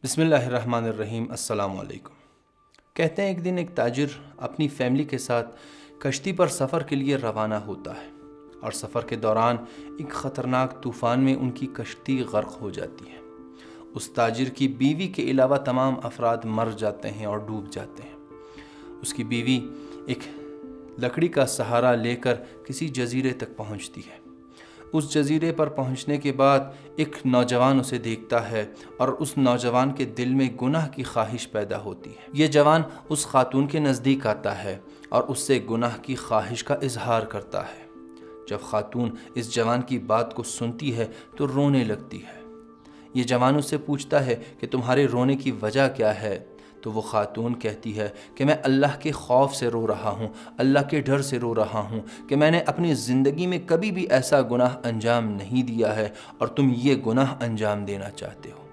بسم اللہ الرحمن الرحیم۔ السلام علیکم۔ کہتے ہیں ایک دن ایک تاجر اپنی فیملی کے ساتھ کشتی پر سفر کے لیے روانہ ہوتا ہے اور سفر کے دوران ایک خطرناک طوفان میں ان کی کشتی غرق ہو جاتی ہے۔ اس تاجر کی بیوی کے علاوہ تمام افراد مر جاتے ہیں اور ڈوب جاتے ہیں۔ اس کی بیوی ایک لکڑی کا سہارا لے کر کسی جزیرے تک پہنچتی ہے۔ اس جزیرے پر پہنچنے کے بعد ایک نوجوان اسے دیکھتا ہے اور اس نوجوان کے دل میں گناہ کی خواہش پیدا ہوتی ہے۔ یہ جوان اس خاتون کے نزدیک آتا ہے اور اس سے گناہ کی خواہش کا اظہار کرتا ہے۔ جب خاتون اس جوان کی بات کو سنتی ہے تو رونے لگتی ہے۔ یہ جوان اس سے پوچھتا ہے کہ تمہارے رونے کی وجہ کیا ہے؟ تو وہ خاتون کہتی ہے کہ میں اللہ کے خوف سے رو رہا ہوں، اللہ کے ڈر سے رو رہا ہوں کہ میں نے اپنی زندگی میں کبھی بھی ایسا گناہ انجام نہیں دیا ہے اور تم یہ گناہ انجام دینا چاہتے ہو۔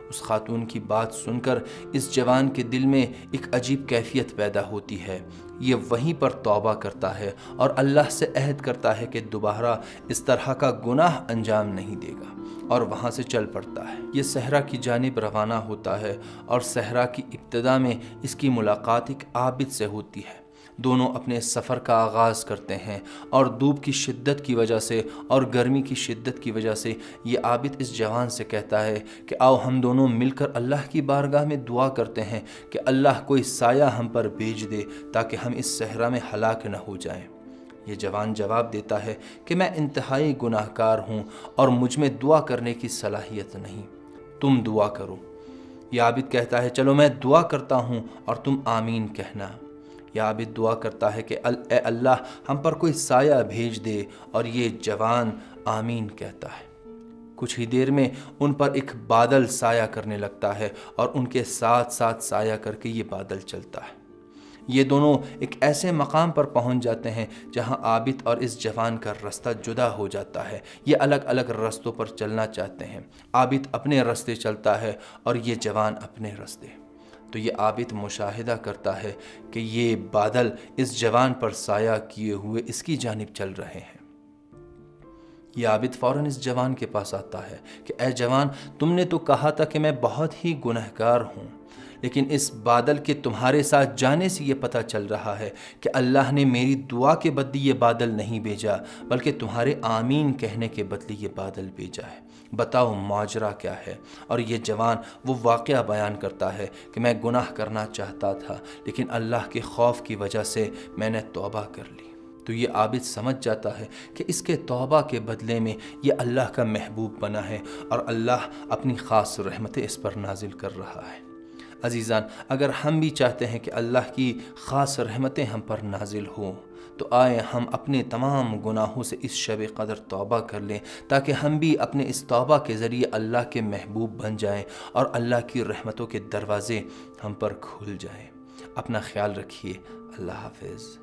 اس خاتون کی بات سن کر اس جوان کے دل میں ایک عجیب کیفیت پیدا ہوتی ہے۔ یہ وہیں پر توبہ کرتا ہے اور اللہ سے عہد کرتا ہے کہ دوبارہ اس طرح کا گناہ انجام نہیں دے گا اور وہاں سے چل پڑتا ہے۔ یہ صحرا کی جانب روانہ ہوتا ہے اور صحرا کی ابتدا میں اس کی ملاقات ایک عابد سے ہوتی ہے۔ دونوں اپنے سفر کا آغاز کرتے ہیں اور دھوپ کی شدت کی وجہ سے اور گرمی کی شدت کی وجہ سے یہ عابد اس جوان سے کہتا ہے کہ آؤ ہم دونوں مل کر اللہ کی بارگاہ میں دعا کرتے ہیں کہ اللہ کوئی سایہ ہم پر بھیج دے تاکہ ہم اس صحرا میں ہلاک نہ ہو جائیں۔ یہ جوان جواب دیتا ہے کہ میں انتہائی گناہ گار ہوں اور مجھ میں دعا کرنے کی صلاحیت نہیں، تم دعا کرو۔ یہ عابد کہتا ہے چلو میں دعا کرتا ہوں اور تم آمین کہنا۔ یہ عابد دعا کرتا ہے کہ اے اللہ ہم پر کوئی سایہ بھیج دے، اور یہ جوان آمین کہتا ہے۔ کچھ ہی دیر میں ان پر ایک بادل سایہ کرنے لگتا ہے اور ان کے ساتھ ساتھ سایہ کر کے یہ بادل چلتا ہے۔ یہ دونوں ایک ایسے مقام پر پہنچ جاتے ہیں جہاں عابد اور اس جوان کا رستہ جدا ہو جاتا ہے۔ یہ الگ الگ رستوں پر چلنا چاہتے ہیں۔ عابد اپنے رستے چلتا ہے اور یہ جوان اپنے رستے۔ تو یہ عابد مشاہدہ کرتا ہے کہ یہ بادل اس جوان پر سایہ کیے ہوئے اس کی جانب چل رہے ہیں۔ یہ عابد فوراً اس جوان کے پاس آتا ہے کہ اے جوان، تم نے تو کہا تھا کہ میں بہت ہی گنہگار ہوں، لیکن اس بادل کے تمہارے ساتھ جانے سے یہ پتہ چل رہا ہے کہ اللہ نے میری دعا کے بدلے یہ بادل نہیں بھیجا بلکہ تمہارے آمین کہنے کے بدلے یہ بادل بھیجا ہے۔ بتاؤ ماجرا کیا ہے؟ اور یہ جوان وہ واقعہ بیان کرتا ہے کہ میں گناہ کرنا چاہتا تھا لیکن اللہ کے خوف کی وجہ سے میں نے توبہ کر لی۔ تو یہ عابد سمجھ جاتا ہے کہ اس کے توبہ کے بدلے میں یہ اللہ کا محبوب بنا ہے اور اللہ اپنی خاص رحمتیں اس پر نازل کر رہا ہے۔ عزیزان، اگر ہم بھی چاہتے ہیں کہ اللہ کی خاص رحمتیں ہم پر نازل ہوں تو آئیں ہم اپنے تمام گناہوں سے اس شب قدر توبہ کر لیں تاکہ ہم بھی اپنے اس توبہ کے ذریعے اللہ کے محبوب بن جائیں اور اللہ کی رحمتوں کے دروازے ہم پر کھل جائیں۔ اپنا خیال رکھیے۔ اللہ حافظ۔